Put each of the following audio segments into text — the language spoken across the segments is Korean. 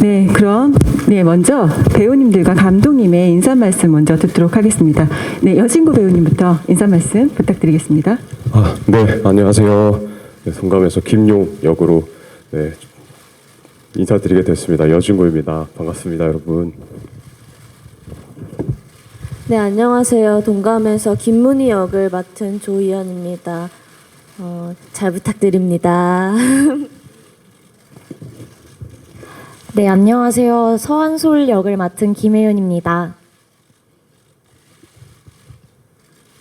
네, 그럼 먼저 배우님들과 감독님의 인사 말씀 먼저 듣도록 하겠습니다. 네, 여진구 배우님부터 인사 말씀 부탁드리겠습니다. 네, 안녕하세요. 네, 동감에서 김용 역으로 인사드리게 됐습니다. 여진구입니다. 반갑습니다, 여러분. 네, 안녕하세요. 동감에서 김문희 역을 맡은 조희연입니다. 잘 부탁드립니다. 네, 안녕하세요. 서한솔 역을 맡은 김혜윤입니다.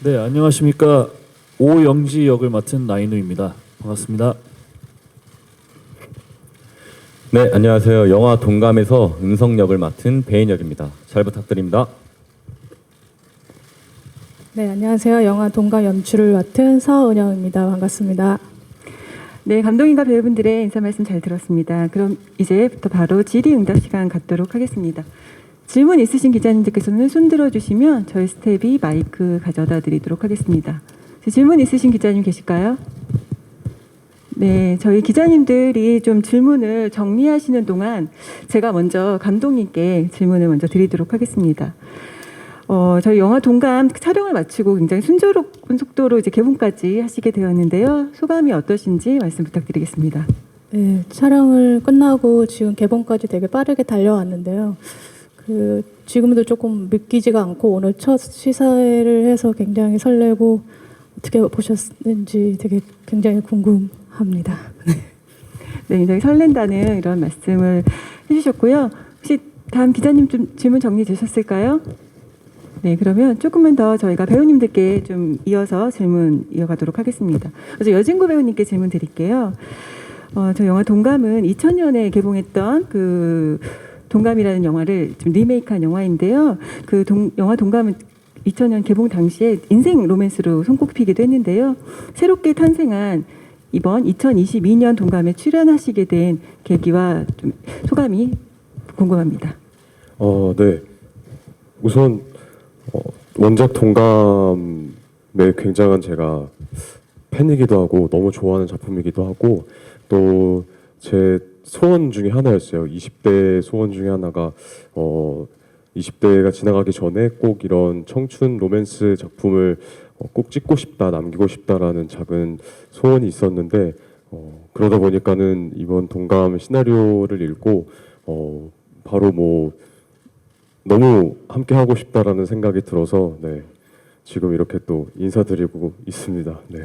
네, 안녕하십니까. 오영지 역을 맡은 나인우입니다. 반갑습니다. 네, 안녕하세요. 영화 동감에서 음성 역을 맡은 배인혁입니다. 잘 부탁드립니다. 네, 안녕하세요. 영화 동감 연출을 맡은 서은영입니다. 반갑습니다. 네, 감독님과 배우분들의 인사 말씀 잘 들었습니다. 그럼 이제부터 바로 질의응답 시간 갖도록 하겠습니다. 질문 있으신 기자님들께서는 손 들어주시면 저희 스텝이 마이크 가져다 드리도록 하겠습니다. 질문 있으신 기자님 계실까요? 네, 저희 기자님들이 좀 질문을 정리하시는 동안 제가 먼저 감독님께 질문을 먼저 드리도록 하겠습니다. 저희 영화 동감 촬영을 마치고 굉장히 순조로운 속도로 이제 개봉까지 하시게 되었는데요. 소감이 어떠신지 말씀 부탁드리겠습니다. 네, 촬영을 끝나고 지금 개봉까지 되게 빠르게 달려왔는데요. 지금도 조금 믿기지가 않고 오늘 첫 시사회를 해서 굉장히 설레고 어떻게 보셨는지 되게 굉장히 궁금합니다. 네, 굉장히 설렌다는 이런 말씀을 해주셨고요. 혹시 다음 기자님 좀 질문 정리되셨을까요? 네, 그러면 조금만 더 저희가 배우님들께 좀 이어서 질문 이어가도록 하겠습니다. 그래서 여진구 배우님께 질문 드릴게요. 저 영화 동감은 2000년에 개봉했던 그 동감이라는 영화를 좀 리메이크한 영화인데요. 영화 동감은 2000년 개봉 당시에 인생 로맨스로 손꼽히기도 했는데요. 새롭게 탄생한 이번 2022년 동감에 출연하시게 된 계기와 좀 소감이 궁금합니다. 네. 우선 원작 동감의 굉장한 제가 팬이기도 하고 너무 좋아하는 작품이기도 하고 또 제 소원 중에 하나였어요. 20대 소원 중에 하나가 20대가 지나가기 전에 꼭 이런 청춘 로맨스 작품을 꼭 찍고 싶다, 남기고 싶다라는 작은 소원이 있었는데 그러다 보니까는 이번 동감 시나리오를 읽고 바로 너무 함께 하고 싶다라는 생각이 들어서 지금 이렇게 또 인사드리고 있습니다. 네.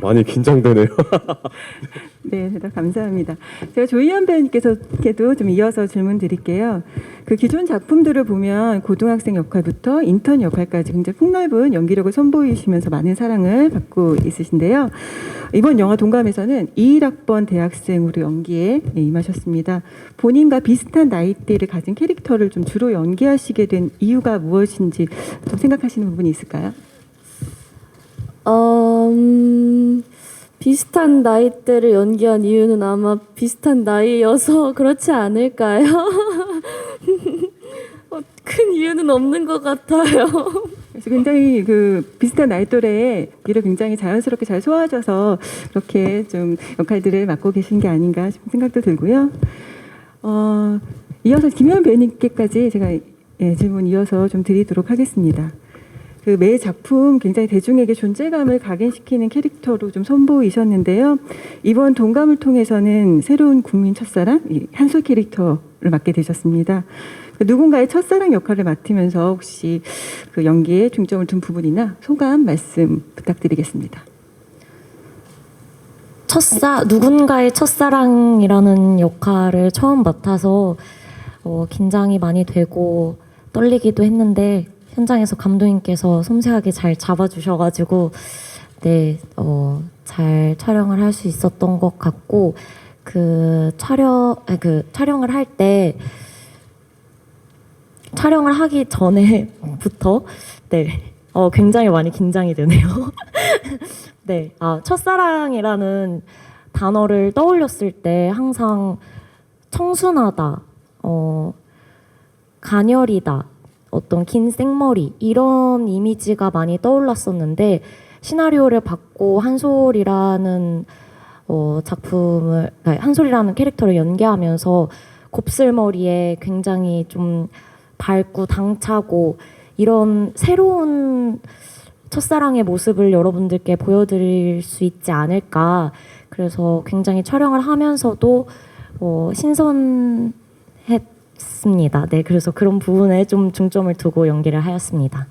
많이 긴장되네요. 네, 대답 감사합니다. 제가 조희연 배우님께서도 좀 이어서 질문 드릴게요. 그 기존 작품들을 보면 고등학생 역할부터 인턴 역할까지 굉장히 폭넓은 연기력을 선보이시면서 많은 사랑을 받고 있으신데요. 이번 영화 동감에서는 21학번 대학생으로 연기에 임하셨습니다. 본인과 비슷한 나이대를 가진 캐릭터를 좀 주로 연기하시게 된 이유가 무엇인지 좀 생각하시는 부분이 있을까요? 비슷한 나이대를 연기한 이유는 아마 비슷한 나이여서 그렇지 않을까요? 큰 이유는 없는 것 같아요. 그래서 굉장히 그 비슷한 나이 또래의 일을 굉장히 자연스럽게 잘 소화하셔서 그렇게 좀 역할들을 맡고 계신 게 아닌가 싶은 생각도 들고요. 이어서 김혜연 배우님께까지 제가 질문 이어서 좀 드리도록 하겠습니다. 그 매 작품 굉장히 대중에게 존재감을 각인시키는 캐릭터로 좀 선보이셨는데요. 이번 동감을 통해서는 새로운 국민 첫사랑 한솔 캐릭터를 맡게 되셨습니다. 누군가의 첫사랑 역할을 맡으면서 혹시 그 연기에 중점을 둔 부분이나 소감 말씀 부탁드리겠습니다. 누군가의 첫사랑이라는 역할을 처음 맡아서 긴장이 많이 되고 떨리기도 했는데 현장에서 감독님께서 섬세하게 잘 잡아주셔가지고 잘 촬영을 할 수 있었던 것 같고 촬영을 할 때 촬영을 하기 전에부터 굉장히 많이 긴장이 되네요. 첫사랑이라는 단어를 떠올렸을 때 항상 청순하다, 가녀리다, 어떤 긴 생머리 이런 이미지가 많이 떠올랐었는데 시나리오를 받고 한솔이라는 작품을 한솔이라는 캐릭터를 연기하면서 곱슬머리에 굉장히 좀 밝고 당차고 이런 새로운 첫사랑의 모습을 여러분들께 보여드릴 수 있지 않을까. 그래서 굉장히 촬영을 하면서도 신선했습니다. 네, 그래서 그런 부분에 좀 중점을 두고 연기를 하였습니다.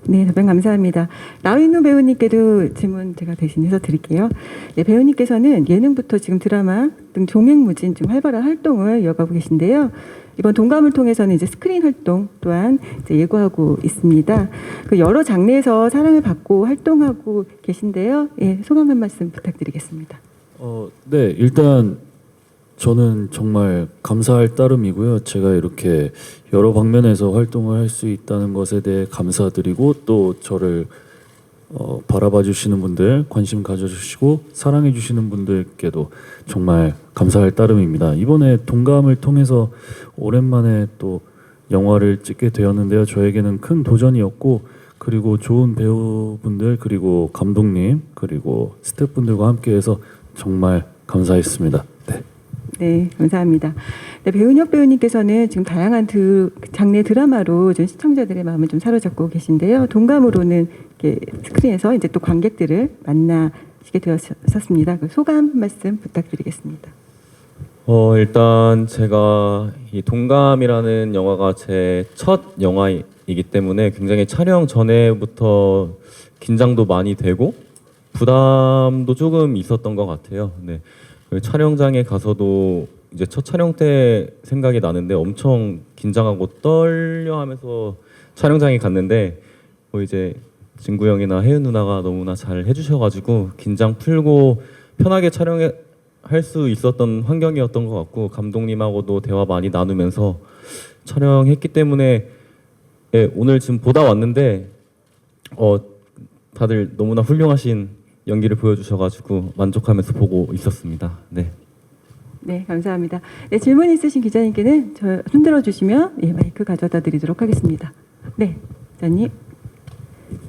네, 답변 감사합니다. 나인우 배우님께도 질문 제가 대신해서 드릴게요. 네, 배우님께서는 예능부터 지금 드라마 등 종횡무진 좀 활발한 활동을 이어가고 계신데요. 이번 동감을 통해서는 이제 스크린 활동 또한 이제 예고하고 있습니다. 그 여러 장르에서 사랑을 받고 활동하고 계신데요. 예, 소감 한 말씀 부탁드리겠습니다. 네, 일단 저는 정말 감사할 따름이고요. 제가 이렇게 여러 방면에서 활동을 할 수 있다는 것에 대해 감사드리고 또 저를 바라봐 주시는 분들, 관심 가져주시고 사랑해 주시는 분들께도 정말 감사할 따름입니다. 이번에 동감을 통해서 오랜만에 또 영화를 찍게 되었는데요. 저에게는 큰 도전이었고 그리고 좋은 배우분들 그리고 감독님 그리고 스태프분들과 함께해서 정말 감사했습니다. 네. 네, 감사합니다. 네, 배은혁 배우님께서는 지금 다양한 장르 드라마로 좀 시청자들의 마음을 좀 사로잡고 계신데요. 동감으로는 이렇게 스크린에서 이제 또 관객들을 만나시게 되었습니다. 그 소감 한 말씀 부탁드리겠습니다. 일단 제가 이 동감이라는 영화가 제 첫 영화이기 때문에 굉장히 촬영 전에부터 긴장도 많이 되고 부담도 조금 있었던 것 같아요. 네. 그 촬영장에 가서도 이제 첫 촬영 때 생각이 나는데 엄청 긴장하고 떨려하면서 촬영장에 갔는데 이제 진구 형이나 혜은 누나가 너무나 잘 해주셔가지고 긴장 풀고 편하게 촬영할 수 있었던 환경이었던 것 같고 감독님하고도 대화 많이 나누면서 촬영했기 때문에 예, 오늘 지금 보다 왔는데 다들 너무나 훌륭하신 연기를 보여주셔가지고 만족하면서 보고 있었습니다. 네. 네, 감사합니다. 네, 질문 있으신 기자님께는 저 흔들어 주시면 예, 마이크 가져다 드리도록 하겠습니다. 네, 기자님.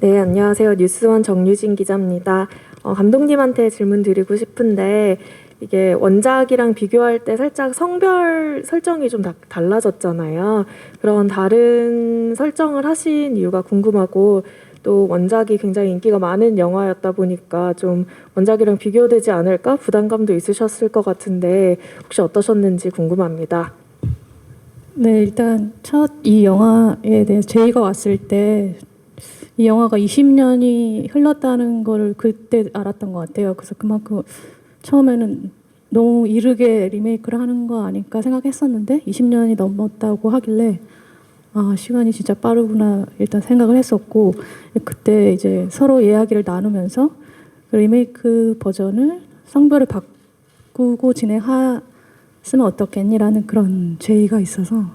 네, 안녕하세요. 뉴스원 정유진 기자입니다. 감독님한테 질문 드리고 싶은데 이게 원작이랑 비교할 때 살짝 성별 설정이 좀 달라졌잖아요. 그런 다른 설정을 하신 이유가 궁금하고 또 원작이 굉장히 인기가 많은 영화였다 보니까 좀 원작이랑 비교되지 않을까 부담감도 있으셨을 것 같은데 혹시 어떠셨는지 궁금합니다. 네, 일단 첫 이 영화에 대해 제의가 왔을 때 이 영화가 20년이 흘렀다는 걸 그때 알았던 것 같아요. 그래서 그만큼 처음에는 너무 이르게 리메이크를 하는 거 아닐까 생각했었는데 20년이 넘었다고 하길래 아, 시간이 진짜 빠르구나 일단 생각을 했었고 그때 이제 서로 이야기를 나누면서 그 리메이크 버전을 성별을 바꾸고 진행했으면 어떻겠니라는 그런 제의가 있어서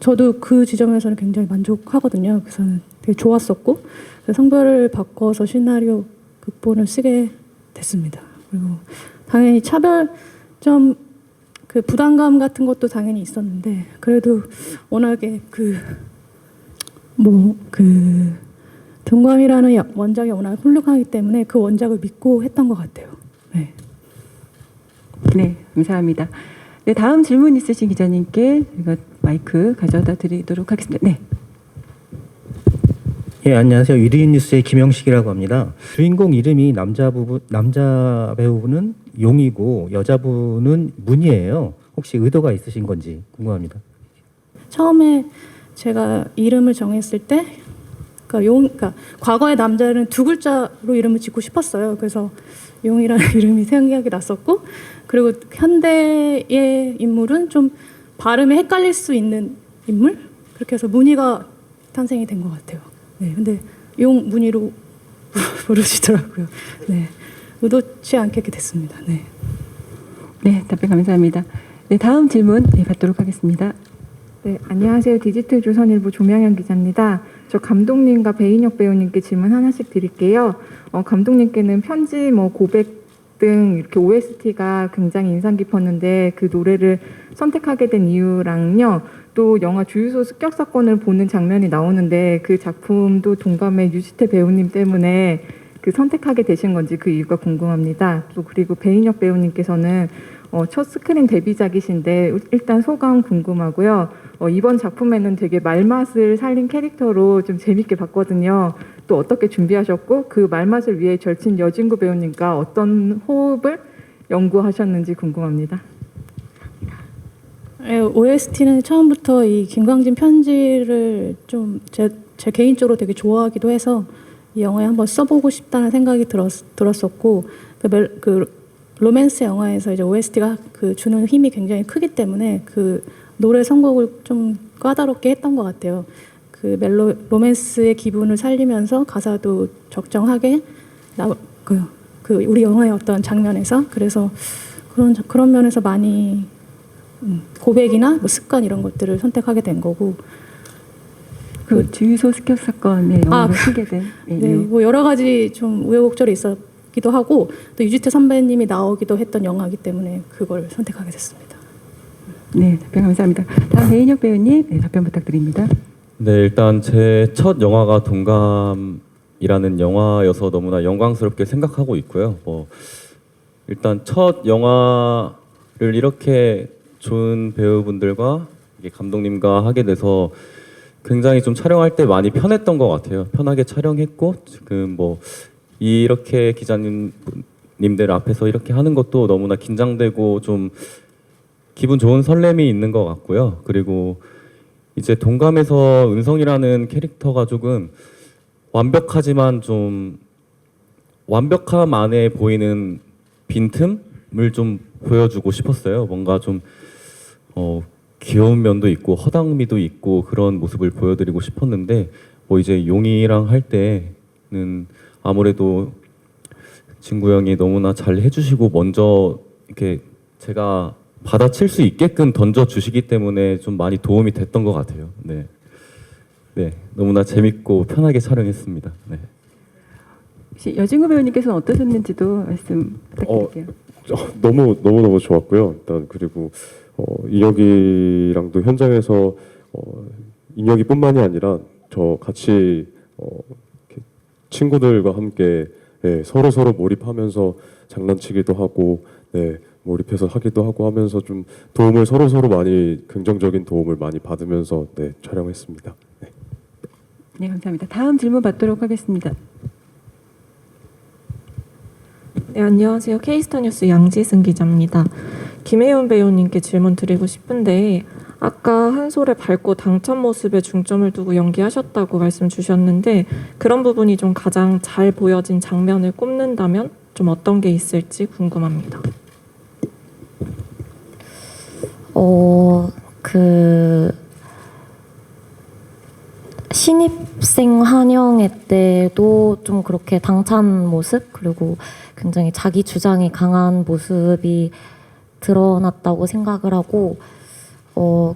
저도 그 지점에서는 굉장히 만족하거든요. 그래서 되게 좋았었고 성별을 바꿔서 시나리오 극본을 쓰게 됐습니다. 그리고 당연히 차별점 그 부담감 같은 것도 당연히 있었는데 그래도 워낙에 동감이라는 원작이 워낙 훌륭하기 때문에 그 원작을 믿고 했던 것 같아요. 네. 네, 감사합니다. 네, 다음 질문 있으신 기자님께 제가 마이크 가져다 드리도록 하겠습니다. 네. 예, 안녕하세요. 위드인 뉴스의 김영식이라고 합니다. 주인공 이름이 남자 배우분은 용이고 여자분은 문이에요. 혹시 의도가 있으신 건지 궁금합니다. 처음에 제가 이름을 정했을 때 그러니까 과거의 남자는 두 글자로 이름을 짓고 싶었어요. 그래서 용이라는 이름이 생각이 났었고 그리고 현대의 인물은 좀 발음이 헷갈릴 수 있는 인물? 그렇게 해서 문희가 탄생이 된 것 같아요. 네, 근데 용 문희로 부르시더라고요. 네, 의도치 않게 이렇게 됐습니다. 네. 네, 답변 감사합니다. 네, 다음 질문 받도록 하겠습니다. 네, 안녕하세요. 디지털 조선일보 조명현 기자입니다. 저 감독님과 배인혁 배우님께 질문 하나씩 드릴게요. 감독님께는 편지, 고백 등 이렇게 OST가 굉장히 인상 깊었는데 그 노래를 선택하게 된 이유랑요. 또 영화 주유소 습격 사건을 보는 장면이 나오는데 그 작품도 동감의 유지태 배우님 때문에 그 선택하게 되신 건지 그 이유가 궁금합니다. 또 그리고 배인혁 배우님께서는 첫 스크린 데뷔작이신데 일단 소감 궁금하고요. 이번 작품에는 되게 말맛을 살린 캐릭터로 좀 재밌게 봤거든요. 또 어떻게 준비하셨고 그 말맛을 위해 절친 여진구 배우님과 어떤 호흡을 연구하셨는지 궁금합니다. OST는 처음부터 이 김광진 편지를 좀 제 개인적으로 되게 좋아하기도 해서 이 영화에 한번 써보고 싶다는 생각이 들었었고 그 로맨스 영화에서 이제 OST가 그 주는 힘이 굉장히 크기 때문에 그 노래 선곡을 좀 까다롭게 했던 것 같아요. 그 로맨스의 기분을 살리면서 가사도 적정하게 그 우리 영화의 어떤 장면에서 그래서 그런 면에서 많이 고백이나 뭐 습관 이런 것들을 선택하게 된 거고. 그 주유소 습격 사건의 영화를 쓰게 된 네, 이유. 뭐 여러 가지 좀 우여곡절이 있었기도 하고 또 유지태 선배님이 나오기도 했던 영화이기 때문에 그걸 선택하게 됐습니다. 네, 답변 감사합니다. 다음 배인혁 배우님, 네, 답변 부탁드립니다. 네, 일단 제 첫 영화가 동감이라는 영화여서 너무나 영광스럽게 생각하고 있고요. 일단 첫 영화를 이렇게 좋은 배우분들과 이게 감독님과 하게 돼서 굉장히 좀 촬영할 때 많이 편했던 것 같아요. 편하게 촬영했고 지금 이렇게 기자님들 앞에서 이렇게 하는 것도 너무나 긴장되고 좀 기분 좋은 설렘이 있는 것 같고요. 그리고 이제 동감에서 은성이라는 캐릭터가 조금 완벽하지만 좀 완벽함 안에 보이는 빈틈을 좀 보여주고 싶었어요. 뭔가 좀 귀여운 면도 있고 허당미도 있고 그런 모습을 보여드리고 싶었는데 이제 용이랑 할 때는 아무래도 진구 형이 너무나 잘 해주시고 먼저 이렇게 제가 받아칠 수 있게끔 던져주시기 때문에 좀 많이 도움이 됐던 것 같아요. 네, 너무나 재밌고 편하게 촬영했습니다. 네. 혹시 여진구 배우님께서는 어떠셨는지도 말씀 부탁드릴게요. 너무 좋았고요. 일단 그리고 인혁이랑도 현장에서 인혁이뿐만이 아니라 저 같이 이렇게 친구들과 함께 서로 몰입하면서 장난치기도 하고 몰입해서 하기도 하고 하면서 좀 도움을 서로 많이 긍정적인 도움을 많이 받으면서 촬영했습니다. 네, 감사합니다. 다음 질문 받도록 하겠습니다. 네, 안녕하세요. K스타뉴스 양지승 기자입니다. 김혜윤 배우님께 질문 드리고 싶은데 아까 한솔의 밝고 당찬 모습에 중점을 두고 연기하셨다고 말씀 주셨는데 그런 부분이 좀 가장 잘 보여진 장면을 꼽는다면 좀 어떤 게 있을지 궁금합니다. 신입생 환영회 때도 좀 그렇게 당찬 모습 그리고 굉장히 자기 주장이 강한 모습이 드러났다고 생각을 하고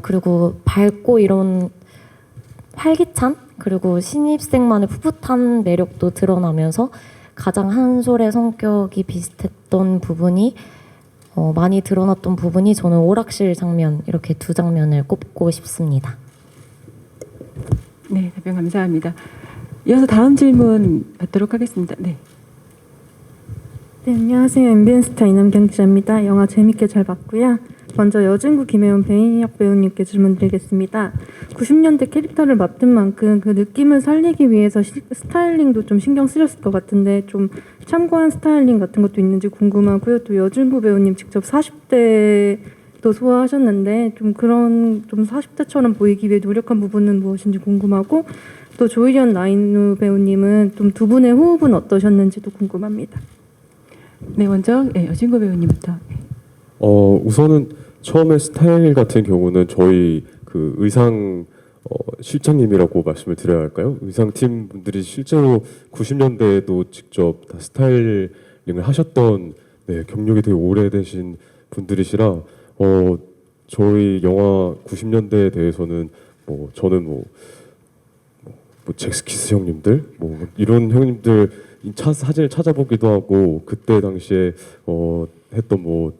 그리고 밝고 이런 활기찬 그리고 신입생만의 풋풋한 매력도 드러나면서 가장 한솔의 성격이 비슷했던 부분이 많이 드러났던 부분이 저는 오락실 장면 이렇게 두 장면을 꼽고 싶습니다. 네, 답변 감사합니다. 이어서 다음 질문 받도록 하겠습니다. 네. 네, 안녕하세요. MBN스타 이남경 기자입니다. 영화 재밌게 잘 봤고요. 먼저 여진구 김혜원 배인혁 배우님께 질문드리겠습니다. 90년대 캐릭터를 맡은 만큼 그 느낌을 살리기 위해서 스타일링도 좀 신경 쓰셨을 것 같은데 좀 참고한 스타일링 같은 것도 있는지 궁금하고요. 또 여진구 배우님 직접 40대도 소화하셨는데 좀 그런 좀 40대처럼 보이기 위해 노력한 부분은 무엇인지 궁금하고 또 조희연 나인우 배우님은 좀 두 분의 호흡은 어떠셨는지도 궁금합니다. 네, 먼저 여진구 배우님부터. 우선은 처음에 스타일 같은 경우는 저희 그 의상 실장님이라고 말씀을 드려야 할까요? 의상팀 분들이 실제로 90년대에도 직접 다 스타일링을 하셨던 경력이 되게 오래되신 분들이시라 저희 영화 90년대에 대해서는 저는 잭스키스 형님들 이런 형님들 사진을 찾아보기도 하고 그때 당시에 했던 뭐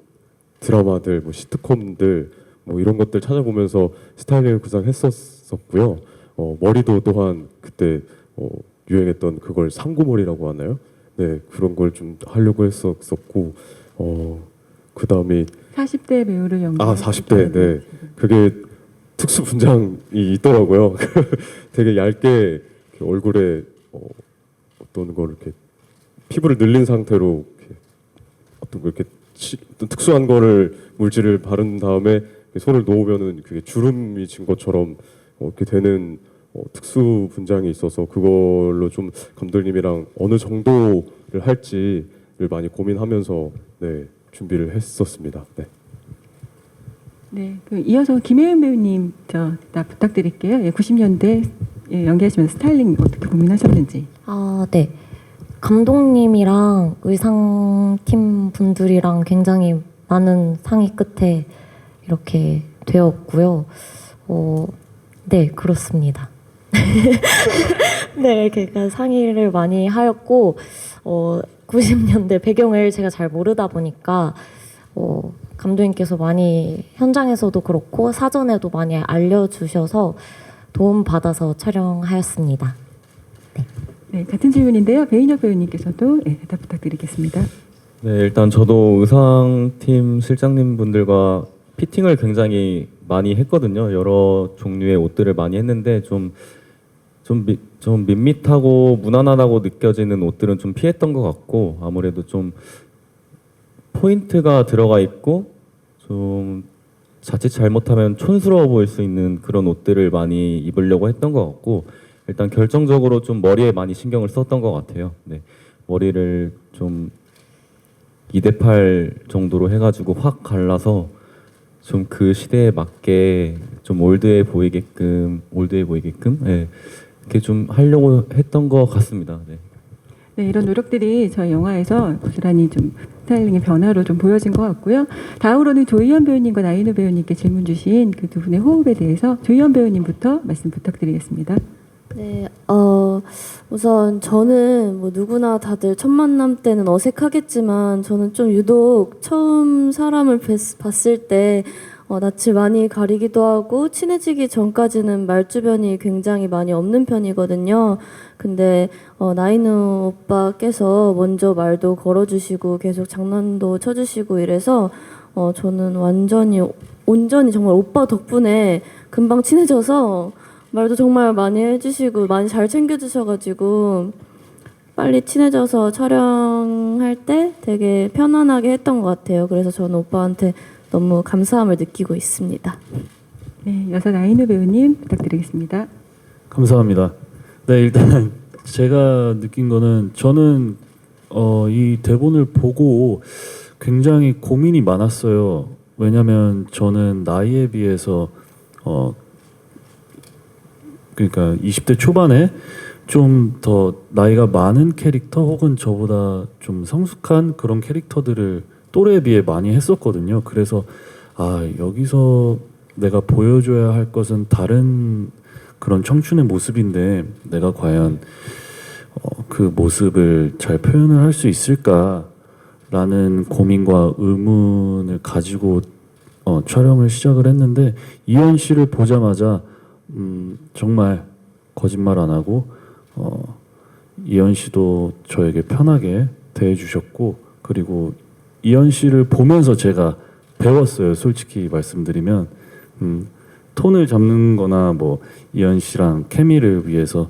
드라마들, 뭐 시트콤들 뭐 이런 것들 찾아보면서 스타일링을 구상했었고요. 머리도 또한 그때 유행했던 그걸 상고머리라고 하나요? 네, 그런 걸 좀 하려고 했었고 그 다음에 40대 배우를 연기. 40대, 네, 그게 특수 분장이 있더라고요. 되게 얇게 이렇게 얼굴에 어떤 걸 이렇게 피부를 늘린 상태로 이렇게 어떤 걸 이렇게 어떤 특수한 거를 물질을 바른 다음에 손을 놓으면은 그게 주름이 진 것처럼 이렇게 되는 특수 분장이 있어서 그걸로 좀 감독님이랑 어느 정도를 할지를 많이 고민하면서 네, 준비를 했었습니다. 네. 네, 이어서 김혜은 배우님 나 부탁드릴게요. 90년대 연기하시면서 스타일링 어떻게 고민하셨는지. 네. 감독님이랑 의상팀 분들이랑 굉장히 많은 상의 끝에 이렇게 되었고요. 네, 그렇습니다. 네, 그러니까 상의를 많이 하였고 90년대 배경을 제가 잘 모르다 보니까 감독님께서 많이 현장에서도 그렇고 사전에도 많이 알려주셔서 도움받아서 촬영하였습니다. 네, 같은 질문인데요. 배인혁 배우님께서도 대답 부탁드리겠습니다. 네, 일단 저도 의상팀 실장님 분들과 피팅을 굉장히 많이 했거든요. 여러 종류의 옷들을 많이 했는데 좀 밋밋하고 무난하다고 느껴지는 옷들은 좀 피했던 것 같고 아무래도 좀 포인트가 들어가 있고 좀 자칫 잘못하면 촌스러워 보일 수 있는 그런 옷들을 많이 입으려고 했던 것 같고 일단 결정적으로 좀 머리에 많이 신경을 썼던 것 같아요. 네, 머리를 좀 2대8 정도로 해가지고 확 갈라서 좀 그 시대에 맞게 좀 올드해 보이게끔 네, 이렇게 좀 하려고 했던 것 같습니다. 네. 네, 이런 노력들이 저희 영화에서 고스란히 좀 스타일링의 변화로 좀 보여진 것 같고요. 다음으로는 조희연 배우님과 나인우 배우님께 질문 주신 그 두 분의 호흡에 대해서 조희연 배우님부터 말씀 부탁드리겠습니다. 네, 우선 저는 뭐 누구나 다들 첫 만남 때는 어색하겠지만 저는 좀 유독 처음 사람을 봤을 때 낯을 많이 가리기도 하고 친해지기 전까지는 말주변이 굉장히 많이 없는 편이거든요. 근데 나인우 오빠께서 먼저 말도 걸어주시고 계속 장난도 쳐주시고 이래서 저는 온전히 정말 오빠 덕분에 금방 친해져서 말도 정말 많이 해주시고 많이 잘 챙겨주셔가지고 빨리 친해져서 촬영할 때 되게 편안하게 했던 것 같아요. 그래서 저는 오빠한테 너무 감사함을 느끼고 있습니다. 네, 이어서 나인우 배우님 부탁드리겠습니다. 감사합니다. 네, 일단 제가 느낀 거는 저는 이 대본을 보고 굉장히 고민이 많았어요. 왜냐하면 저는 나이에 비해서 그러니까 20대 초반에 좀 더 나이가 많은 캐릭터 혹은 저보다 좀 성숙한 그런 캐릭터들을 또래에 비해 많이 했었거든요. 그래서 여기서 내가 보여줘야 할 것은 다른 그런 청춘의 모습인데 내가 과연 그 모습을 잘 표현을 할 수 있을까라는 고민과 의문을 가지고 촬영을 시작을 했는데 이현 씨를 보자마자 정말 거짓말 안 하고 이현 씨도 저에게 편하게 대해주셨고 그리고 이현 씨를 보면서 제가 배웠어요. 솔직히 말씀드리면 톤을 잡는 거나 뭐 이현 씨랑 케미를 위해서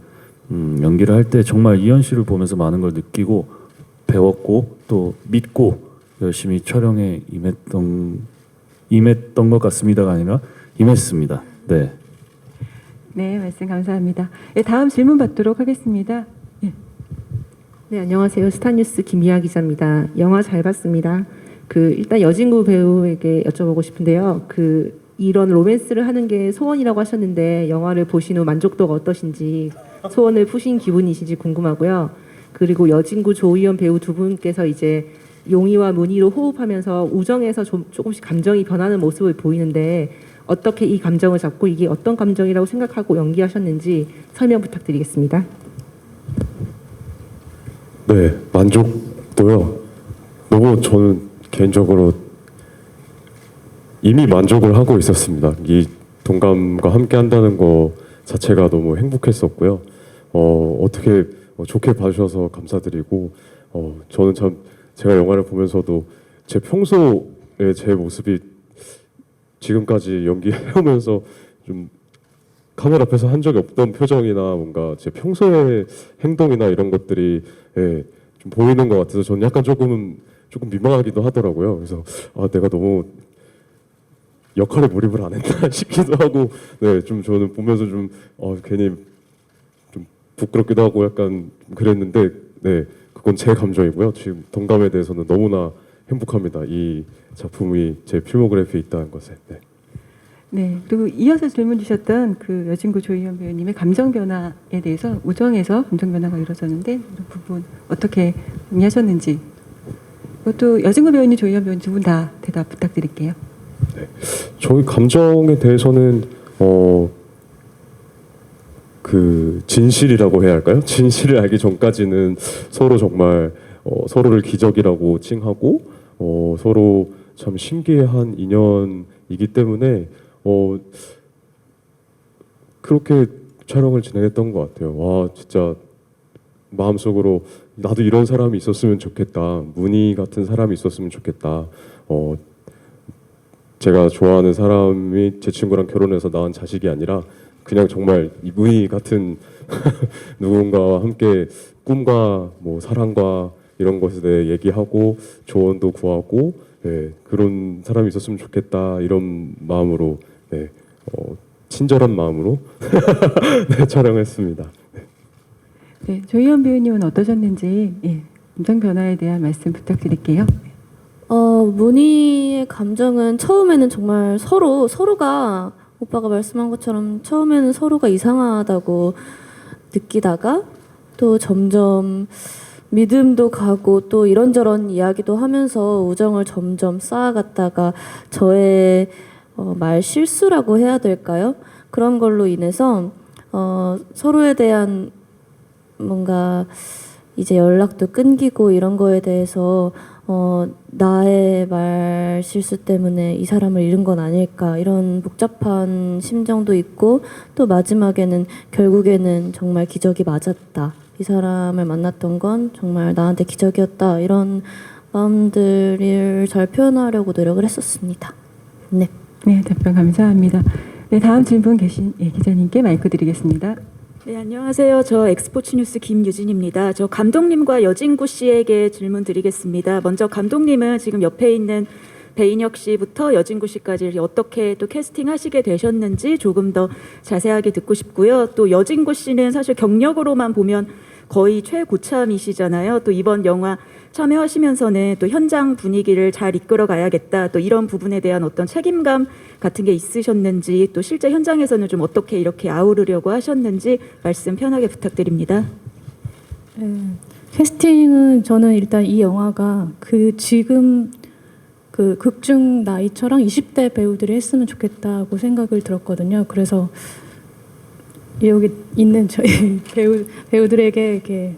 연기를 할 때 정말 이현 씨를 보면서 많은 걸 느끼고 배웠고 또 믿고 열심히 촬영에 임했던 것 같습니다가 아니라 임했습니다. 네. 네, 말씀 감사합니다. 네, 다음 질문 받도록 하겠습니다. 네, 안녕하세요. 스타뉴스 김희아 기자입니다. 영화 잘 봤습니다. 일단 여진구 배우에게 여쭤보고 싶은데요. 이런 로맨스를 하는 게 소원이라고 하셨는데 영화를 보신 후 만족도가 어떠신지 소원을 푸신 기분이신지 궁금하고요. 그리고 여진구 조희연 배우 두 분께서 이제 용이와 문희로 호흡하면서 우정에서 조금씩 감정이 변하는 모습을 보이는데 어떻게 이 감정을 잡고 이게 어떤 감정이라고 생각하고 연기하셨는지 설명 부탁드리겠습니다. 네, 만족도요. 너무 저는 개인적으로 이미 만족을 하고 있었습니다. 이 동감과 함께 한다는 거 자체가 너무 행복했었고요. 어떻게 좋게 봐주셔서 감사드리고, 저는 참 제가 영화를 보면서도 제 평소의 제 모습이 지금까지 연기해오면서 좀 카메라 앞에서 한 적이 없던 표정이나 뭔가 제 평소의 행동이나 이런 것들이 좀 보이는 것 같아서 저는 약간 조금 민망하기도 하더라고요. 그래서 내가 너무 역할에 몰입을 안 했나 싶기도 하고, 네, 좀 저는 보면서 좀 괜히 좀 부끄럽기도 하고 약간 그랬는데, 네, 그건 제 감정이고요. 지금 동감에 대해서는 너무나 행복합니다. 이 작품이 제 필모그래피에 있다는 것에. 네. 네, 그리고 이어서 질문 주셨던 그 여진구 조희연 배우님의 감정 변화에 대해서 우정에서 감정 변화가 이루어졌는데 이런 부분 어떻게 이해하셨는지, 그것도 여진구 배우님, 조희연 배우님 두 분 다 대답 부탁드릴게요. 네, 저희 감정에 대해서는 그 진실이라고 해야 할까요? 진실을 알기 전까지는 서로 정말 서로를 기적이라고 칭하고 서로 참 신기한 인연이기 때문에 그렇게 촬영을 진행했던 것 같아요. 와, 진짜 마음속으로 나도 이런 사람이 있었으면 좋겠다. 문희 같은 사람이 있었으면 좋겠다. 제가 좋아하는 사람이 제 친구랑 결혼해서 낳은 자식이 아니라 그냥 정말 이 문희 같은 누군가와 함께 꿈과 뭐 사랑과 이런 것에 대해 얘기하고 조언도 구하고, 네, 그런 사람이 있었으면 좋겠다 이런 마음으로, 네, 친절한 마음으로 네, 촬영했습니다. 네. 네, 조희연 배우님은 어떠셨는지, 예, 감정 변화에 대한 말씀 부탁드릴게요. 문희의 감정은 처음에는 정말 서로가 오빠가 말씀한 것처럼 처음에는 서로가 이상하다고 느끼다가 또 점점 믿음도 가고 또 이런저런 이야기도 하면서 우정을 점점 쌓아갔다가 저의 말 실수라고 해야 될까요? 그런 걸로 인해서 서로에 대한 뭔가 이제 연락도 끊기고 이런 거에 대해서 나의 말 실수 때문에 이 사람을 잃은 건 아닐까 이런 복잡한 심정도 있고, 또 마지막에는 결국에는 정말 기적이 맞았다. 이 사람을 만났던 건 정말 나한테 기적이었다. 이런 마음들을 잘 표현하려고 노력을 했었습니다. 네. 네, 답변 감사합니다. 네, 다음 질문 계신 기자님께 마이크 드리겠습니다. 네, 안녕하세요. 저 엑스포츠 뉴스 김유진입니다. 저 감독님과 여진구 씨에게 질문 드리겠습니다. 먼저 감독님은 지금 옆에 있는 배인혁 씨부터 여진구 씨까지 어떻게 또 캐스팅하시게 되셨는지 조금 더 자세하게 듣고 싶고요. 또 여진구 씨는 사실 경력으로만 보면 거의 최고참이시잖아요. 또 이번 영화 참여하시면서는 또 현장 분위기를 잘 이끌어 가야겠다. 또 이런 부분에 대한 어떤 책임감 같은 게 있으셨는지, 또 실제 현장에서는 좀 어떻게 이렇게 아우르려고 하셨는지 말씀 편하게 부탁드립니다. 캐스팅은 저는 일단 이 영화가 지금 그 극중 나이처럼 20대 배우들이 했으면 좋겠다고 생각을 들었거든요. 그래서 여기 있는 저희 배우들에게 이렇게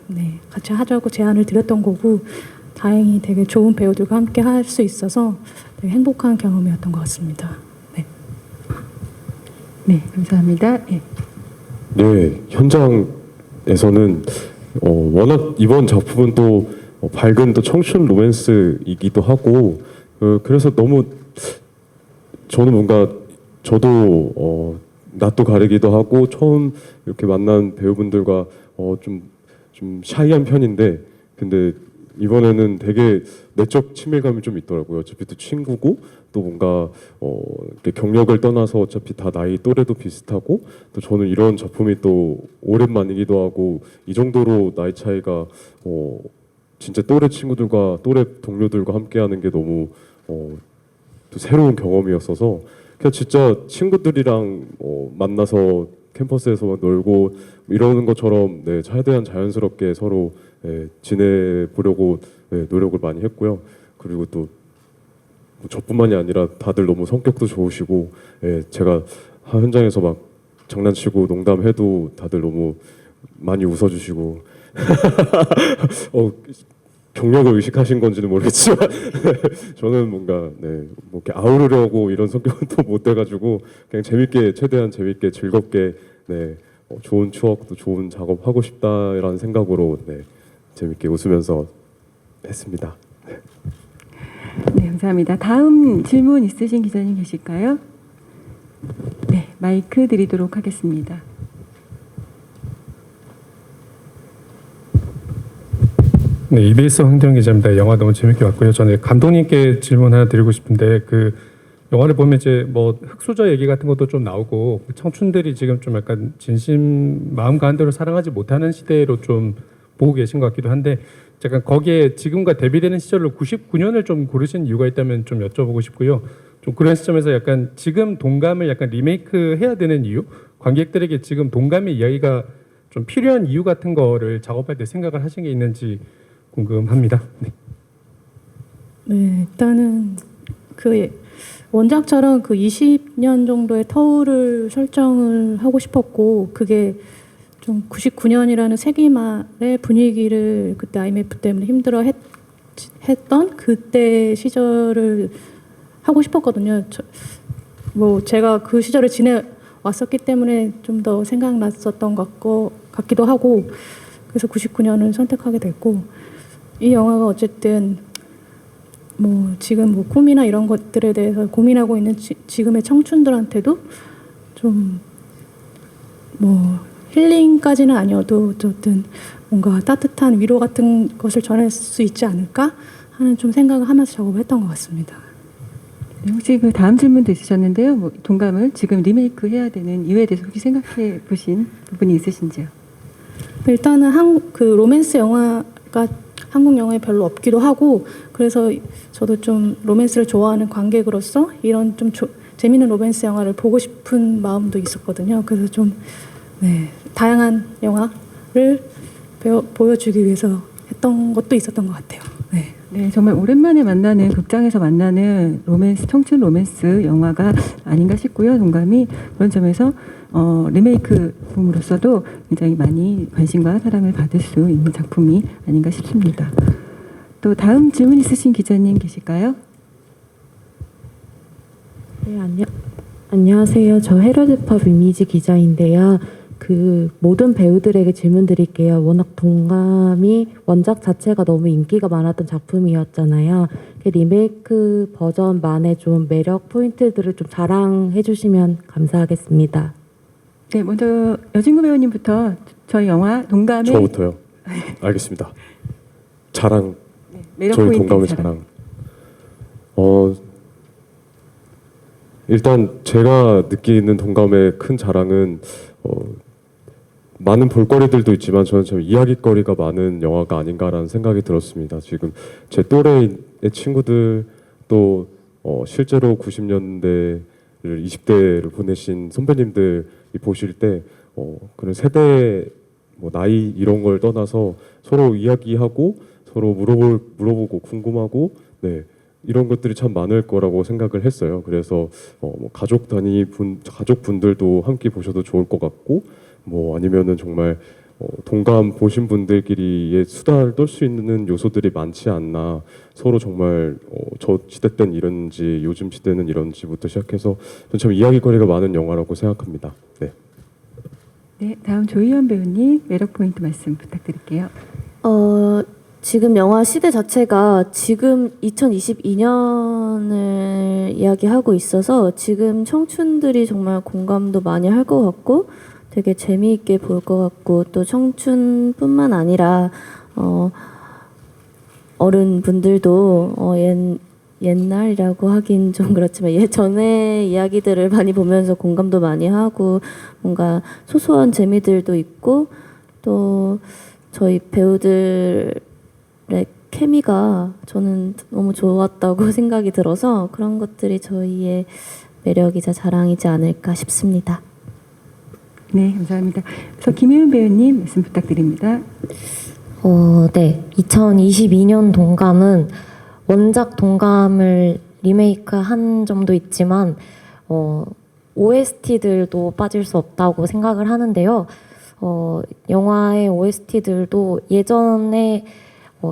같이 하자고 제안을 드렸던 거고, 다행히 되게 좋은 배우들과 함께 할 수 있어서 되게 행복한 경험이었던 것 같습니다. 네, 네, 감사합니다. 네. 네, 현장에서는 워낙 이번 작품은 또 밝은 또 청춘 로맨스이기도 하고, 그래서 너무 저는 뭔가 저도 낯도 가리기도 하고 처음 이렇게 만난 배우분들과 좀 샤이한 편인데, 근데 이번에는 되게 내적 친밀감이 좀 있더라고요. 어차피 또 친구고 또 뭔가 이렇게 경력을 떠나서 어차피 다 나이 또래도 비슷하고, 또 저는 이런 작품이 또 오랜만이기도 하고 이 정도로 나이 차이가 진짜 또래 친구들과 또래 동료들과 함께하는 게 너무 또 새로운 경험이었어서, 그냥 진짜 친구들이랑 만나서 캠퍼스에서 놀고 이러는 것처럼, 네, 최대한 자연스럽게 서로, 네, 지내보려고, 네, 노력을 많이 했고요. 그리고 또 저뿐만이 아니라 다들 너무 성격도 좋으시고, 네, 제가 현장에서 막 장난치고 농담해도 다들 너무 많이 웃어주시고, 경력을 의식하신 건지는 모르겠지만 저는 뭔가 뭐 이렇게 아우르려고 이런 성격은 또 못 돼가지고 그냥 재밌게 최대한 재밌게 즐겁게 좋은 추억도 좋은 작업 하고 싶다라는 생각으로 재밌게 웃으면서 했습니다. 네, 감사합니다. 다음 질문 있으신 기자님 계실까요? 네, 마이크 드리도록 하겠습니다. 네, EBS 황대영 기자입니다. 영화 너무 재밌게 봤고요. 저는 감독님께 질문 하나 드리고 싶은데 그 영화를 보면 이제 뭐 흑수저 얘기 같은 것도 좀 나오고 청춘들이 지금 좀 약간 진심 마음 가는 대로 사랑하지 못하는 시대로 좀 보고 계신 것 같기도 한데 약간 거기에 지금과 대비되는 시절로 99년을 좀 고르신 이유가 있다면 좀 여쭤보고 싶고요. 좀 그런 시점에서 약간 지금 동감을 약간 리메이크 해야 되는 이유, 관객들에게 지금 동감의 이야기가 좀 필요한 이유 같은 거를 작업할 때 생각을 하신 게 있는지 궁금합니다. 네, 일단은 그 원작처럼 그 20년 정도의 터울을 설정을 하고 싶었고 그게 좀 99년이라는 세기 말의 분위기를 그때 IMF 때문에 힘들어 했던 그때 시절을 하고 싶었거든요. 뭐 제가 그 시절을 지내왔었기 때문에 좀 더 생각났었던 것 같기도 하고 그래서 99년을 선택하게 됐고 이 영화가 어쨌든 뭐 지금 뭐 꿈이나 이런 것들에 대해서 고민하고 있는 지금의 청춘들한테도 좀 뭐 힐링까지는 아니어도 어쨌든 뭔가 따뜻한 위로 같은 것을 전할 수 있지 않을까 하는 좀 생각을 하면서 작업을 했던 것 같습니다. 네, 혹시 그 다음 질문도 있으셨는데요. 뭐 동감을 지금 리메이크 해야 되는 이유에 대해서 혹시 생각해 보신 부분이 있으신지요? 일단은 그 로맨스 영화가 한국 영화에 별로 없기도 하고 그래서 저도 좀 로맨스를 좋아하는 관객으로서 이런 좀 재미있는 로맨스 영화를 보고 싶은 마음도 있었거든요. 그래서 좀 다양한 영화를 보여주기 위해서 했던 것도 있었던 것 같아요. 네, 정말 오랜만에 만나는 극장에서 만나는 로맨스, 청춘 로맨스 영화가 아닌가 싶고요. 동감이 그런 점에서 리메이크 붐으로서도 굉장히 많이 관심과 사랑을 받을 수 있는 작품이 아닌가 싶습니다. 또 다음 질문 있으신 기자님 계실까요? 네, 안녕하세요. 저 헤럴드팝 이미지 기자인데요. 그 모든 배우들에게 질문 드릴게요. 워낙 동감이 원작 자체가 너무 인기가 많았던 작품이었잖아요. 그 리메이크 버전만의 좀 매력 포인트들을 좀 자랑해 주시면 감사하겠습니다. 네, 먼저 여진구 배우님부터 저희 영화 동감의 저부터요. 알겠습니다. 자랑. 매력 저희 포인트 동감의 자랑. 일단 제가 느끼는 동감의 큰 자랑은 많은 볼거리들도 있지만 저는 참 이야기거리가 많은 영화가 아닌가라는 생각이 들었습니다. 지금 제 또래의 친구들 또 실제로 90년대를 20대를 보내신 선배님들이 보실 때 그런 세대 뭐 나이 이런 걸 떠나서 서로 이야기하고 서로 물어보고 궁금하고 이런 것들이 참 많을 거라고 생각을 했어요. 그래서 뭐 가족분들도 함께 보셔도 좋을 것 같고 뭐 아니면은 정말 동감 보신 분들끼리의 수다를 떨 수 있는 요소들이 많지 않나. 서로 정말 저 시대 때는 이런지 요즘 시대는 이런지부터 시작해서 참 이야기거리가 많은 영화라고 생각합니다. 네, 다음 조희연 배우님 매력 포인트 말씀 부탁드릴게요. 지금 영화 시대 자체가 지금 2022년을 이야기하고 있어서 지금 청춘들이 정말 공감도 많이 할 것 같고 되게 재미있게 볼 것 같고 또 청춘뿐만 아니라 어른분들도 옛날이라고 하긴 좀 그렇지만 예전의 이야기들을 많이 보면서 공감도 많이 하고 뭔가 소소한 재미들도 있고 또 저희 배우들의 케미가 저는 너무 좋았다고 생각이 들어서 그런 것들이 저희의 매력이자 자랑이지 않을까 싶습니다. 네, 감사합니다. 그래서 김혜은 배우님 말씀 부탁드립니다. 네. 2022년 동감은 원작 동감을 리메이크한 점도 있지만 OST들도 빠질 수 없다고 생각을 하는데요. 영화의 OST들도 예전에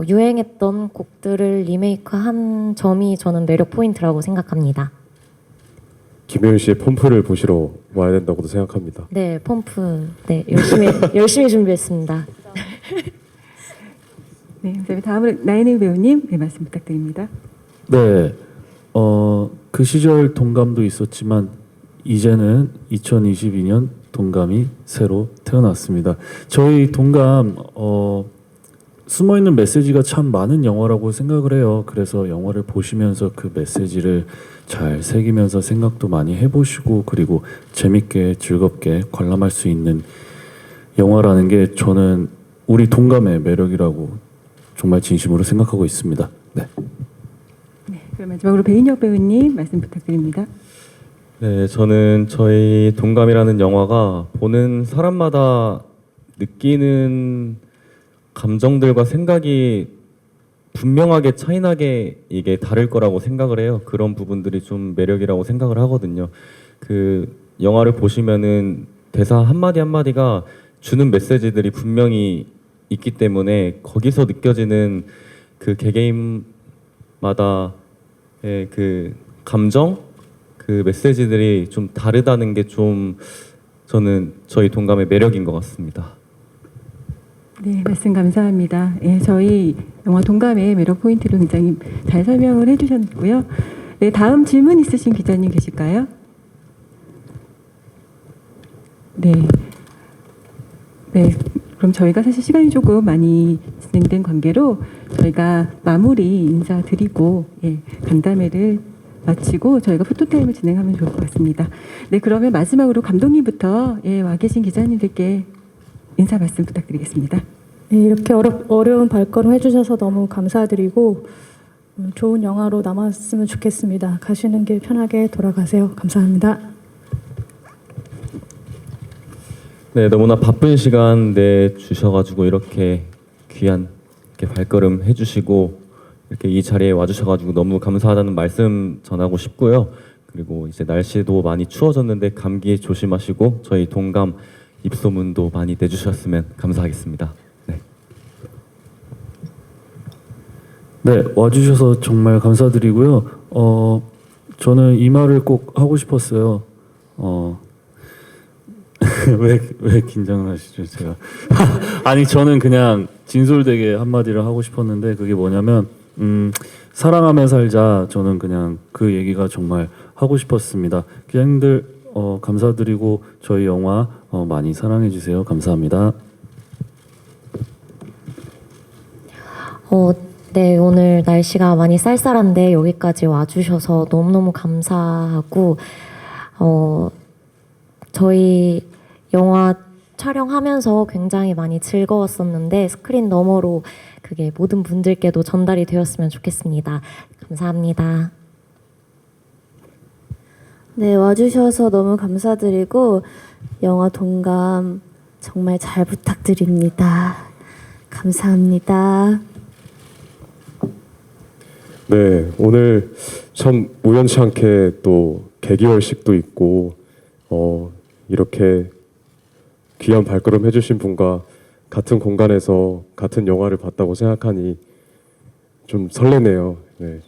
유행했던 곡들을 리메이크한 점이 저는 매력 포인트라고 생각합니다. 김혜윤 씨의 펌프를 보시러 와야 된다고도 생각합니다. 네, 펌프. 네, 열심히 준비했습니다. 네, 그다음에 다음으로 나인의 배우님 네, 말씀 부탁드립니다. 네, 그 시절 동감도 있었지만 이제는 2022년 동감이 새로 태어났습니다. 저희 동감 숨어있는 메시지가 참 많은 영화라고 생각을 해요. 그래서 영화를 보시면서 그 메시지를 잘 새기면서 생각도 많이 해보시고 그리고 재밌게 즐겁게 관람할 수 있는 영화라는 게 저는 우리 동감의 매력이라고 정말 진심으로 생각하고 있습니다. 네. 네, 그럼 마지막으로 배인혁 배우님 말씀 부탁드립니다. 네, 저는 저희 동감이라는 영화가 보는 사람마다 느끼는 감정들과 생각이 분명하게 차이나게 이게 다를 거라고 생각을 해요. 그런 부분들이 좀 매력이라고 생각을 하거든요. 그 영화를 보시면은 대사 한마디 한마디가 주는 메시지들이 분명히 있기 때문에 거기서 느껴지는 그 개개인마다의 그 감정, 그 메시지들이 좀 다르다는 게 좀 저는 저희 동감의 매력인 것 같습니다. 네, 말씀 감사합니다. 예, 저희 영화 동감의 매력 포인트를 굉장히 잘 설명을 해주셨고요. 네, 다음 질문 있으신 기자님 계실까요? 네. 네, 그럼 저희가 사실 시간이 조금 많이 진행된 관계로 저희가 마무리 인사드리고 간담회를 마치고 저희가 포토타임을 진행하면 좋을 것 같습니다. 네, 그러면 마지막으로 감독님부터 와 계신 기자님들께 인사 말씀 부탁드리겠습니다. 네, 이렇게 어려운 발걸음 해주셔서 너무 감사드리고 좋은 영화로 남았으면 좋겠습니다. 가시는 길 편하게 돌아가세요. 감사합니다. 네, 너무나 바쁜 시간 내주셔가지고 이렇게 귀한 이렇게 발걸음 해주시고 이렇게 이 자리에 와주셔가지고 너무 감사하다는 말씀 전하고 싶고요. 그리고 이제 날씨도 많이 추워졌는데 감기 조심하시고 저희 동감 입소문도 많이 내주셨으면 감사하겠습니다. 네. 네, 와주셔서 정말 감사드리고요. 저는 이 말을 꼭 하고 싶었어요. 왜 긴장을 하시죠, 제가? 아니, 저는 그냥 진솔되게 한마디를 하고 싶었는데 그게 뭐냐면 사랑하며 살자. 저는 그냥 그 얘기가 정말 하고 싶었습니다. 기자님들 감사드리고 저희 영화 많이 사랑해 주세요. 감사합니다. 네, 오늘 날씨가 많이 쌀쌀한데 여기까지 와주셔서 너무너무 감사하고 저희 영화 촬영하면서 굉장히 많이 즐거웠었는데 스크린 너머로 그게 모든 분들께도 전달이 되었으면 좋겠습니다. 감사합니다. 네, 와주셔서 너무 감사드리고 영화 동감 정말 잘 부탁드립니다. 감사합니다. 네, 오늘 참 우연치 않게 또 개기월식도 있고 이렇게 귀한 발걸음 해주신 분과 같은 공간에서 같은 영화를 봤다고 생각하니 좀 설레네요. 네,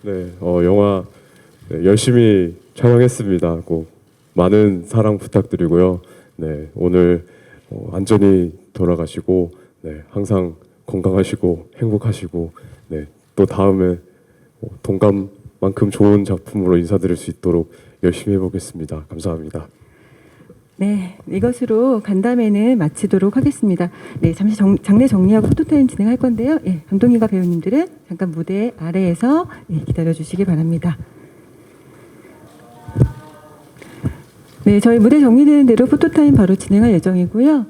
네, 영화 열심히 촬영했습니다. 꼭 많은 사랑 부탁드리고요. 네, 오늘 안전히 돌아가시고 네, 항상 건강하시고 행복하시고 네, 또 다음에 동감만큼 좋은 작품으로 인사드릴 수 있도록 열심히 해보겠습니다. 감사합니다. 네, 이것으로 간담회는 마치도록 하겠습니다. 네, 잠시 장례 정리하고 포토타임 진행할 건데요. 예, 감독님과 배우님들은 잠깐 무대 아래에서 기다려 주시기 바랍니다. 네, 저희 무대 정리되는 대로 포토타임 바로 진행할 예정이고요.